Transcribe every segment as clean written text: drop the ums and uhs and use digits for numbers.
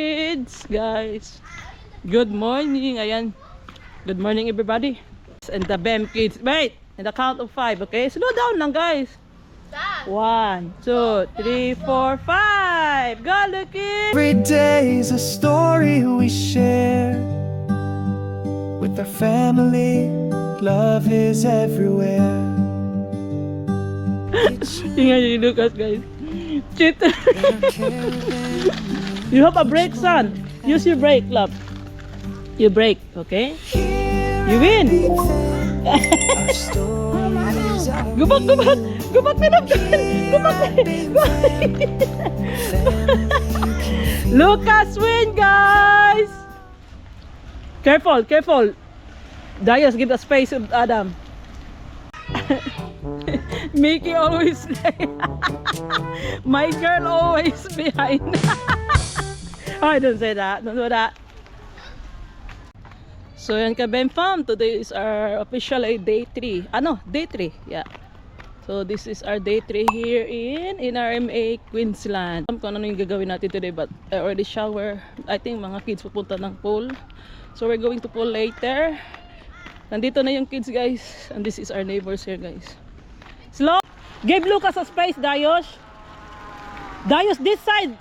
kids, guys. Good morning. Ayan. Good morning, everybody. And the BEM kids. Wait. In the count of 5, okay? Slow down lang, guys. 1, 2, 3, 4, 5. Go, Lucky. Every day is a story we share with our family. Love is everywhere. Tingnan niyo yung Lucas, guys. Cheat. You have a break, son. Use your break, love. You break, okay? You win. Gubak, gubak. Gubak na lang. Gubak na. Lucas win, guys. Careful, careful. Darius, give the space of Adam. Mickey always late. My girl always behind. Oh, don't say that. Don't do that. So yan ka BEM Fam. Today is our official day 3. Day 3. Yeah. So this is our day 3 here in RMA Queensland. Kung ano yung gagawin natin today, but I already shower. I think mga kids pupunta ng pool. So we're going to pool later. Nandito na yung kids, guys. And this is our neighbors here, guys. Slow. Give Lucas a space, Darius. Darius, this side.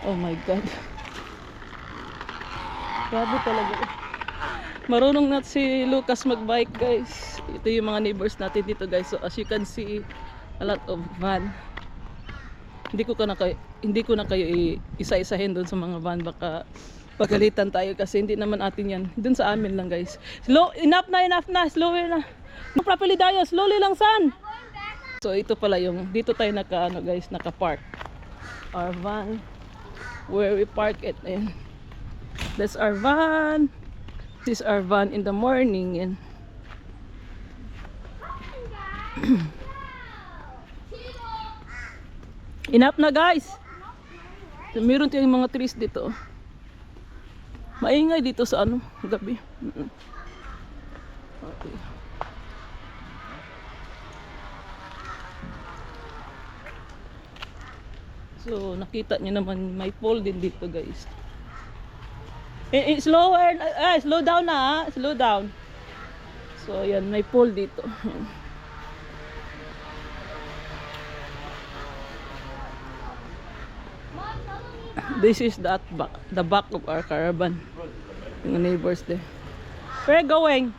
Oh my God. Grabe talaga. Marunong na si Lucas magbike, guys. Ito yung mga neighbors natin dito, guys. So as you can see, a lot of van. Hindi ko na kayo isa-isahin doon sa mga van. Baka pagalitan tayo kasi hindi naman atin yan. Doon sa amin lang, guys. Slow, enough na. Slower na. No, properly, Darius. Slowly lang, son. So ito pala yung, dito tayo naka-park. Our van. Where we park it. And that's our van. This is our van in the morning. And enough na, guys. So, meron tayong mga trees dito. Maingay dito sa gabi. Okay. So nakita niyo naman may pole din dito, guys. Slower, slow down na, slow down. So yan, may pole dito. This is the back of our caravan. Yung neighbors there. Where going?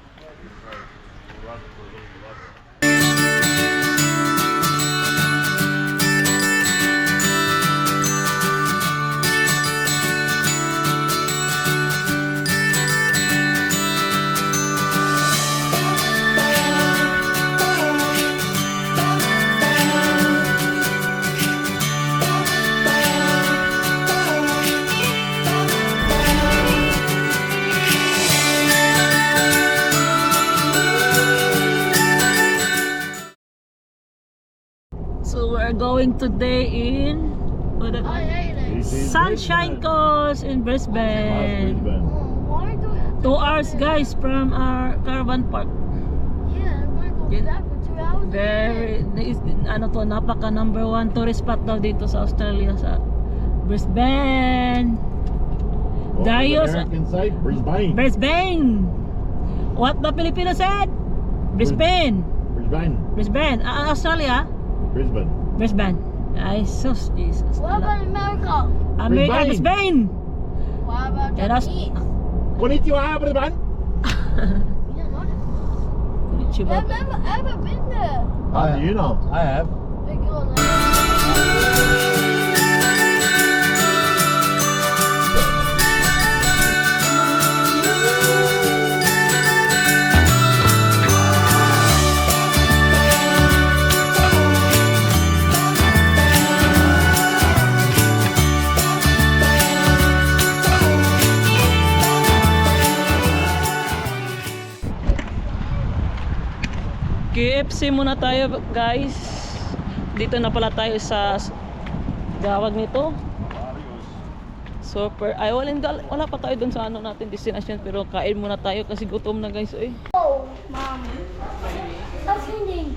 So we're going today in Sunshine Coast in Brisbane. 2 hours, guys, from our caravan park. Yeah, we're going to go back for 2 hours. Very, napaka number 1 tourist spot daw dito sa Australia, sa Brisbane. Darius, American side, Brisbane. Brisbane. What the Filipino said? Brisbane. Brisbane. Australia? Brisbane. Ay, sus, Jesus. What about America? America, Brisbane. What about Japanese? Konnichiwa, Brisbane. You don't know that? Konnichiwa. I've never ever been there. How do you know? I have. They go like... KFC muna tayo, guys. Dito na pala tayo sa gawag nito. Super. Ay, wala pa tayo dun sa natin destination, pero kain muna tayo kasi gutom na, guys. Oh, Mom. Stop singing.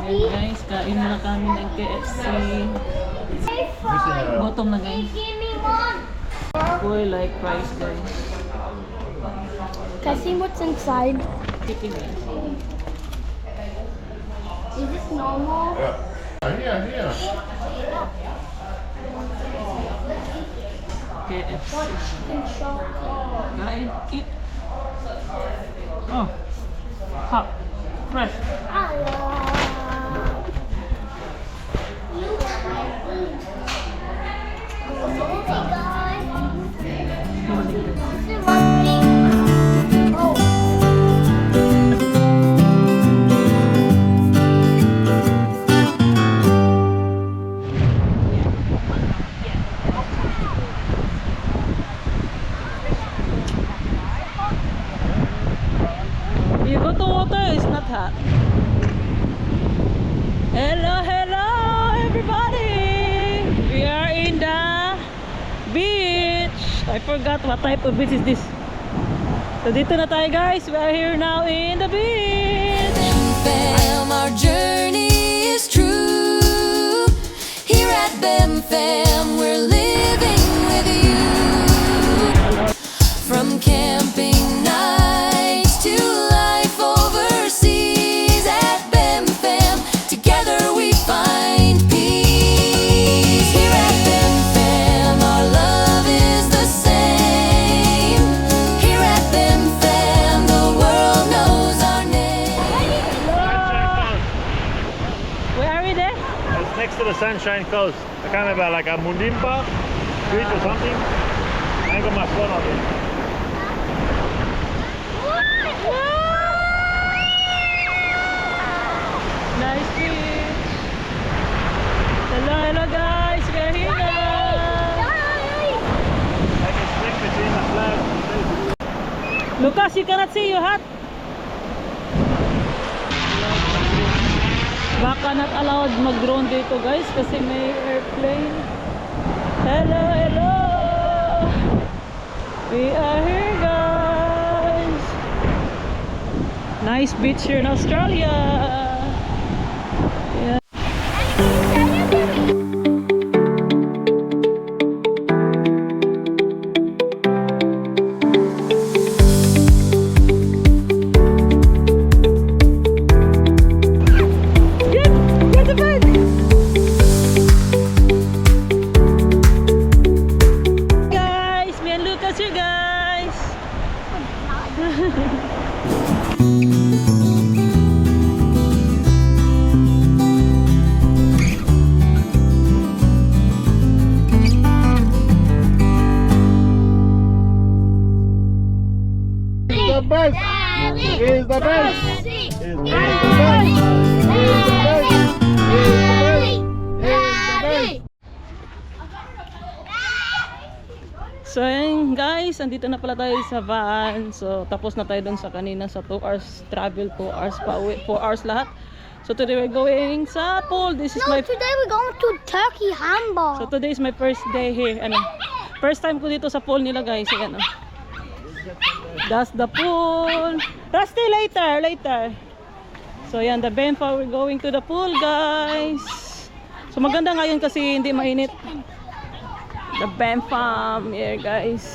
Ayan, guys, kain muna kami ng KFC. Hey, Father. Bottom na guys. Give me one. Boy like price guys. Can I see what's inside? Chicken guys. Is this normal? Yeah. KFC. In chocolate. Kain, eat. Oh. Hot. Fresh. You go to water, it's not hot. Hello, everybody! We are in the beach. I forgot what type of beach is this. So dito na tayo guys. We are here now in the beach. Fam, our journey is true. Here at Bem Fam, we're living with you. From camping nights to life overseas at Bem Fam, together we find peace. Here at Bem Fam, our love is the same. Here at Bem Fam, the world knows our name. Where are we there? It's next to the Sunshine Coast. I can't remember, like a Mundimpa Beach or something. I ain't got my phone on it. Nice beach. Hello guys. We are here now. I can swim between the flags. Lucas, you cannot see your hat. Baka not allowed mag-drone dito guys kasi may airplane. Hello. We are here guys. Nice beach here in Australia. Yeah. Get the bed. Guys, me and Lucas here guys. The best! Is the best! Is the best! So ayun guys, andito na pala tayo sa van. So tapos na tayo dun sa kanina sa 2 hours travel, 2 hours pa uwi, 4 hours lahat. So today we're going sa pool. This is No, my today we're going to Turkey So handball. today is my first day here. Ano? First time ko dito sa pool nila guys. Ayan, oh. That's the pool. Rusty, later. So yan, the Benfa, we're going to the pool guys. So maganda ngayon kasi hindi mainit. The Benfa here guys.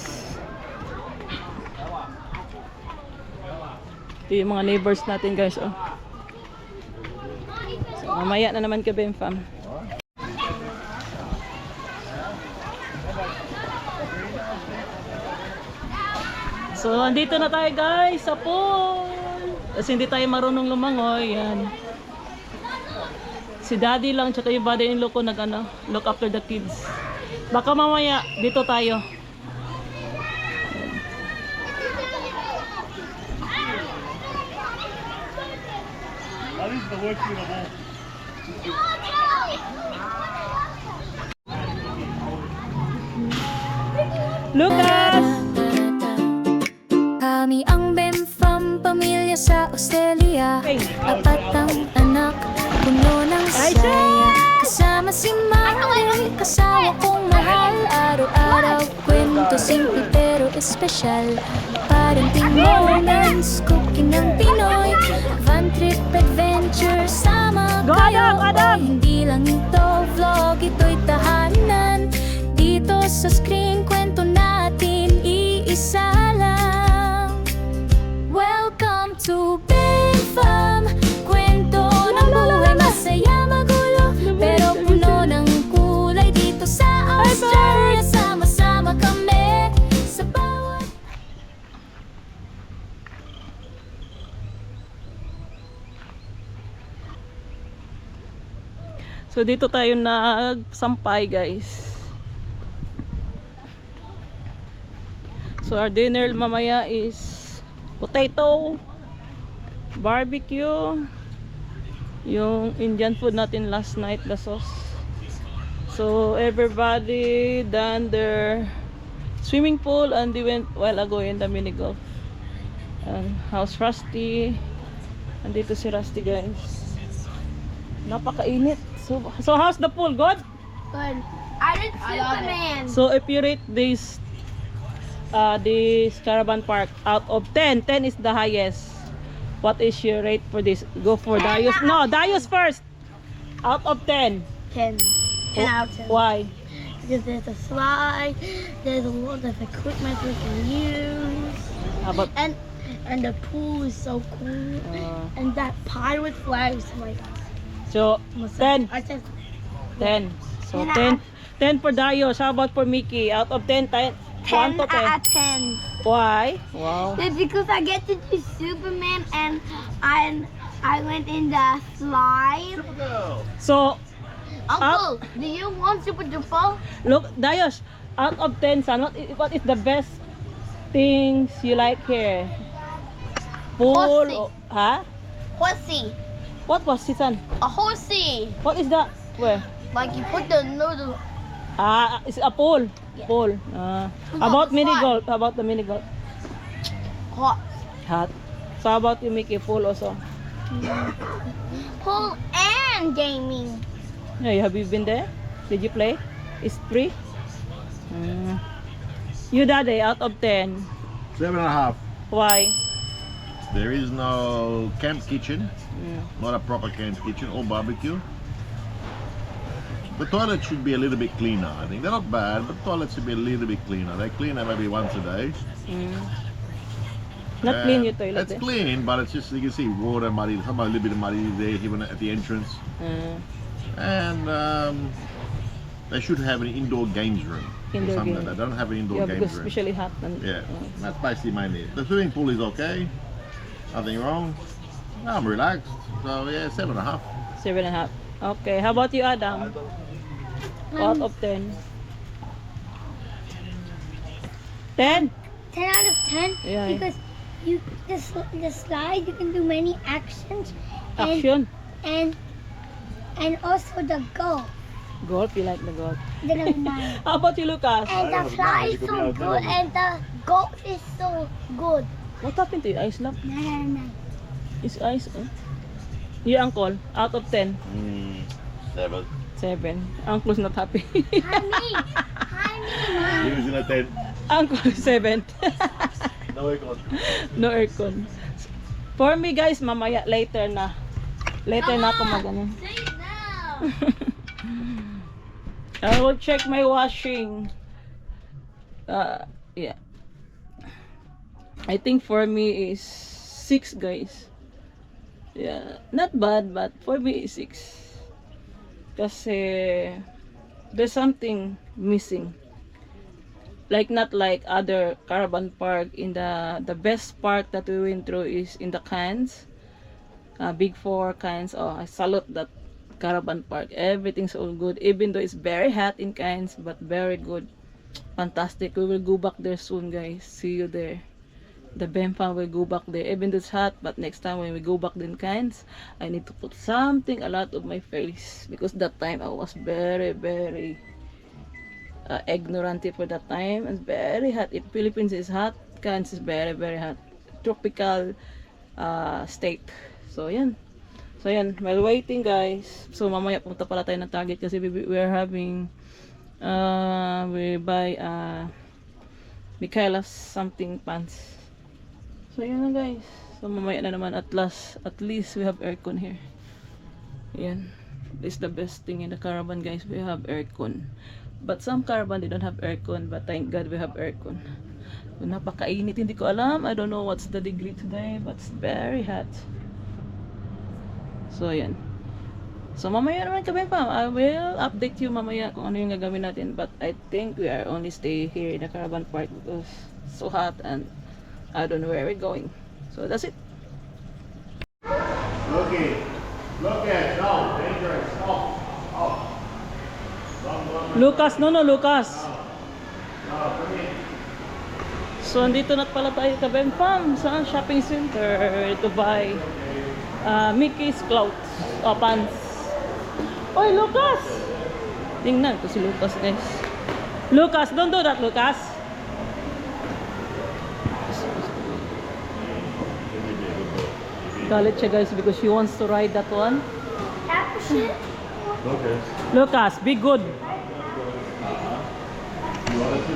Ito yung mga neighbors natin guys. Oh. So mamaya na naman ka Benfa. So, andito na tayo guys sa pool. Kasi hindi tayo marunong lumangoy. Yan. Si daddy lang, tsaka yung father-in-law ko look after the kids. Baka mamaya, dito tayo. That is the worst thing of all. Lucas! Kami ang Bemfam, pamilya sa Australia. Apat ang anak, puno ng saya. Kasama si Mami, kasawa kong mahal. Araw-araw, kwento simple pero espesyal. Parenting moments, cooking ng Pinoy. Van trip adventure, sama kayo. Ay, hindi lang ito vlog, ito'y tahanan. sa screen, kwento natin iisa lang. Welcome to Ben Fam, kwento ng buhay, masaya magulo, pero puno ng kulay dito sa Australia. Sama-sama kami sa bawat So dito tayo nagsampay guys. So our dinner mamaya is potato, barbecue, yung Indian food natin last night, the sauce. So everybody done their swimming pool and they went while ago in the mini golf. And how's Rusty? Andito si Rusty guys. Napakainit. So how's the pool? Good? Good. I did Superman. So if you rate this caravan park out of 10, 10 is the highest. What is your rate for this? Go for Darius. No, Darius first. Out of 10. 10. 10 out of 10. Why? Because there's a slide, there's a lot of equipment we can use, How about and the pool is so cool, and that pirate flag is like. so 10? I said 10. So 10 10 for Darius. How about for Mickey? Out of 10, 1 to 10. out of 10. Why? Wow. It's because I get to do Superman and I went in the slide. So Uncle, do you want Super Duper? look, Darius, out of 10, son, what is the best things you like here? Pool? Horsey. Huh? Horsey. What was it, son? A horsey. What is that? Where? Like you put the noodle. It's a pool. Yeah. Pool. Who's About on the mini slide? golf. How about the mini golf? Hot. Hot. So how about you make a pool also? Pool and gaming. Hey, have you been there? Did you play? It's free? You daddy, out of 10. 7.5. Why? There is no camp kitchen, not a proper camp kitchen or barbecue. The toilet should be a little bit cleaner, I think. They're not bad, but toilets should be a little bit cleaner. They clean them maybe once a day. Not clean your toilet. It's clean, but it's just, you can see water, muddy, some a little bit of muddy there, even at the entrance. And they should have an indoor games room. Indoor or something game. like that. They don't have an indoor Yeah, games because room. especially hot. And, Yeah, that's basically mainly it. The swimming pool is okay. Nothing wrong. I'm relaxed. So yeah, 7.5. 7.5. Okay, how about you, Adam? Out of 10. 10? 10 out of 10. Yeah. Because you the slide you can do many actions. And, Action. And also the golf. Golf, you like the golf. Then never mind. How about you, Lucas? And the fly is so good and the golf is so good. What happened to you, Ice Love? No. Is ice? You, Uncle, out of 10. 7. 7. Uncle's not happy. Hi, me. Using a 10. Uncle, 7. No aircon. No aircon. For me, guys, mamaya, later na. Later na ako mag-ano. Say it now. I will check my washing. Yeah. I think for me is 6, guys. Yeah, not bad, but for me is 6. Kasi there's something missing. Like not like other caravan park. In the best part that we went through is in the Cairns. Big 4 Cairns. Oh, I salute that caravan park. Everything's all good, even though it's very hot in Cairns, but very good. Fantastic. We will go back there soon, guys. See you there. The Bempang will go back there, even though it's hot. But next time when we go back in Cairns, I need to put something a lot of my face, because that time I was very ignorant for that time. It's very hot. If Philippines is hot, Cairns is very hot. Tropical state. So yan. While waiting, guys. So mamaya punta pala tayo ng Target kasi we are having we buy Michaela's something pants. So yan na, guys. So mamaya na naman at least we have aircon here. Yan. This is the best thing in the caravan, guys. We have aircon. But some caravan they don't have aircon, but thank God we have aircon. So, napakainit, hindi ko alam. I don't know what's the degree today, but it's very hot. So ayan. So mamaya naman kami pa. I will update you mamaya kung ano yung gagawin natin. But I think we are only stay here in the caravan park because it's so hot and I don't know where we're going. So that's it. Okay. Look at no, dangerous. Oh. Oh. Lucas, no, Lucas. No, come in. So andito na pala tayo sa Bempam sa shopping center to buy Mickey's clothes o pants. Oy, Lucas! Tingnan ko si Lucas, guys. Lucas, don't do that, Lucas. Galit siya, guys, because she wants to ride that one. Okay. Lucas, be good.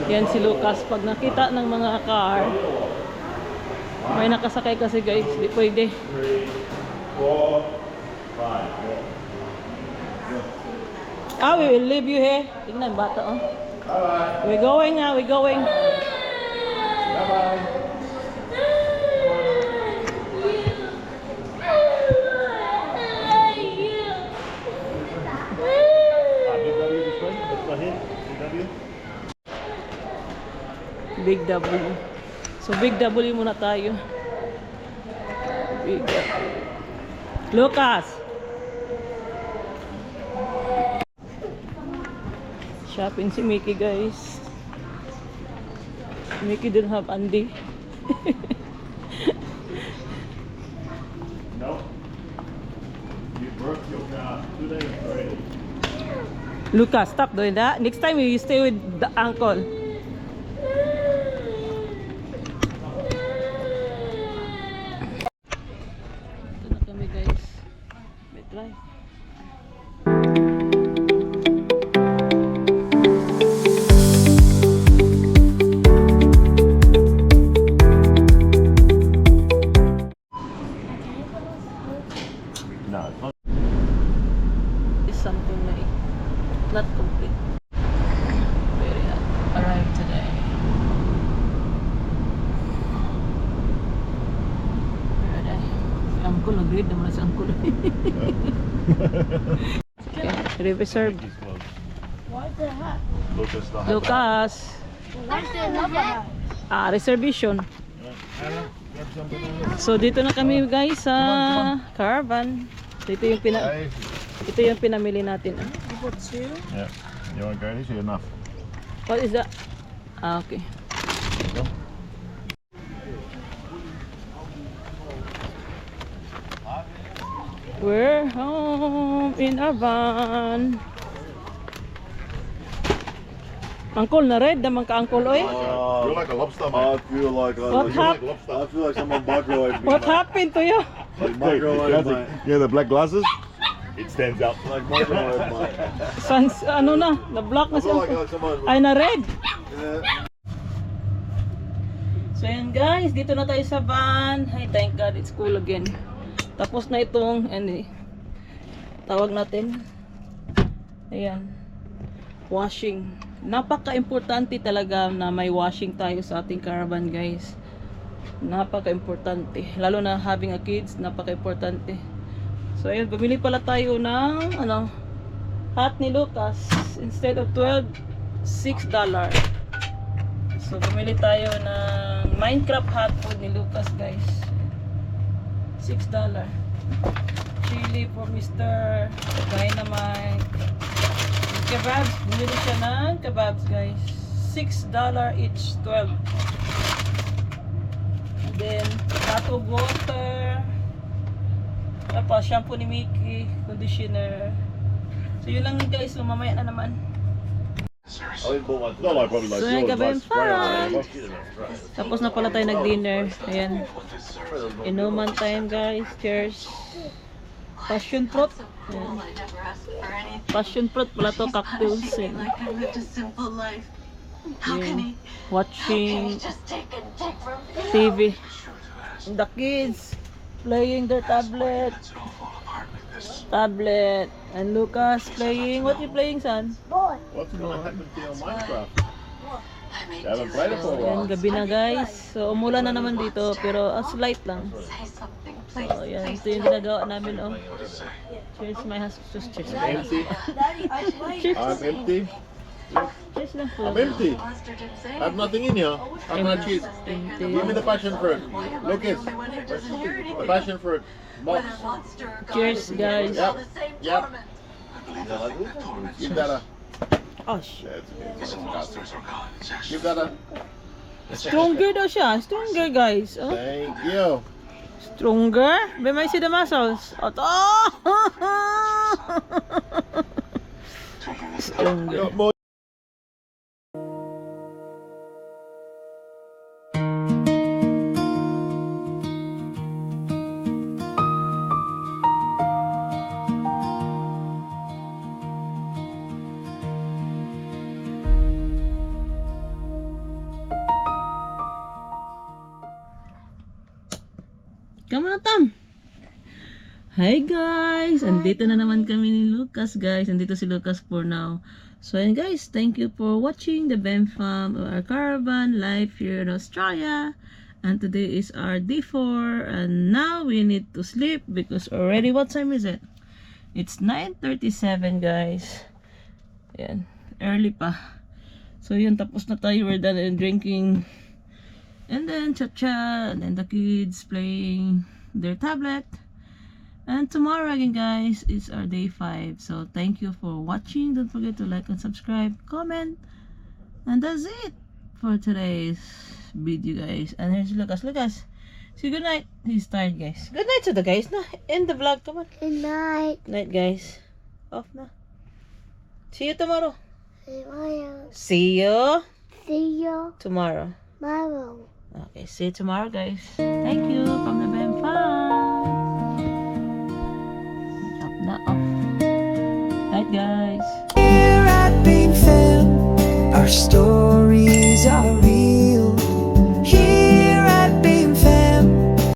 Yan si Lucas. Pag nakita ng mga car, may nakasakay kasi, guys. Di pwede. 3, 4, 5. We will leave you here. Tingnan, bata, oh. Bye-bye. We're going now, we're going. Bye-bye. BMW this way? Let's go ahead. BMW. Big W. So, Big W muna tayo. Big W. Lucas! Shopping si Mickey, guys. Mickey didn't have Andy. No. You broke your car 2 days already. Lucas, stop doing that. Next time you stay with the uncle. Ito na kami, guys. May try. No, it's not. Is something like not complete. Very hot. Arrived today. Where are they? Si Uncle, agreed naman si Uncle. Okay, reserve. It's closed. What's the hat? Lucas, the hat. Lucas. What's the hat? Reservation. So dito na kami, guys, sa caravan. Ito yung Hey. ito yung pinamili natin. Yeah. You want to go this? Enough. What is that? Okay. We're home in our van. Uncle, na red naman ka, Uncle, oy. You're like a lobster, man. I feel like What happened? I feel like someone microwaved me. What mate. happened to you? Like microwave, mate. Yeah, the black glasses. It stands out. Like microwave, mate. Sans, ano na, na-block na I si feel like Uncle. someone. Ay, na red. Yeah. So yan, guys, dito na tayo sa van. Ay, thank God, it's cool again. Tapos na itong, tawag natin. Ayan. Washing. Napaka-importante talaga na may washing tayo sa ating caravan, guys. Napaka-importante. Lalo na having a kids, napaka-importante. So ayun, bumili pala tayo ng hat ni Lucas. Instead of 12, $6. So bumili tayo ng Minecraft hat po ni Lucas, guys. $6. Chili for Mr. Dynamite. Kebabs, bumili siya ng kebabs, guys. $6 each, 12. And then, bottle of water. Tapos, shampoo ni Mickey, conditioner. So, yun lang, guys. So, mamaya na naman. I went and bought one. Not like probably like So, yours, nagabay like spray on fun. it. Wash it in it, right? Tapos na pala tayo nag-dinner. Ayan. Inuman time, guys. Cheers. Passion fruit. Ayan. Passion fruit pala to, cactus. Like I lived a simple life. How can he? Watching Just take from TV. The kids playing their tablet. tablet. And Lucas playing. What you playing, son? What's going to happen to your Minecraft? I made You haven't you played it for a Ayan, while. gabi na guys. So, umulan na naman dito. Pero slight lang. say something, please. So, ayan. Ito yung ginagawa namin, oh. Cheers, my husband. Cheers. Empty. I'm empty. Cheers lang po. I'm empty. Monster didn't say I have nothing in here. I'm gonna cheat. Empty. Give me the passion fruit. Lucas, Anyone who doesn't hear the anything. passion fruit. Box. When a monster or Cheers, god guys. is all the same Yep. torment. Give that a. Oh, shit. That's okay. Give that a. Stronger daw siya. Stronger, guys. Oh. Thank you. Stronger? May may see the muscles. Oh! Stronger. More. Come on, Tom. Hi guys! Andito na naman kami ni Lucas, guys. Andito si Lucas for now. So, and guys, thank you for watching the Ben Fam, our caravan life here in Australia. And today is our day 4. And now we need to sleep because already, what time is it? It's 9:37, guys. Ayan, early pa. So, yun, tapos na tayo. We're done in drinking. And then cha-cha, and then the kids playing their tablet. And tomorrow again, guys, is our day 5. So thank you for watching. Don't forget to like and subscribe, comment. And that's it for today's video, guys. And here's Lucas. Lucas, say good night. He's tired, guys. Good night to the guys na. End the vlog. Come on. Good night. Night, guys. Off na. See you tomorrow. Tomorrow. See you See you tomorrow. tomorrow. Okay, see you tomorrow, guys. Thank you from the Ben Farm.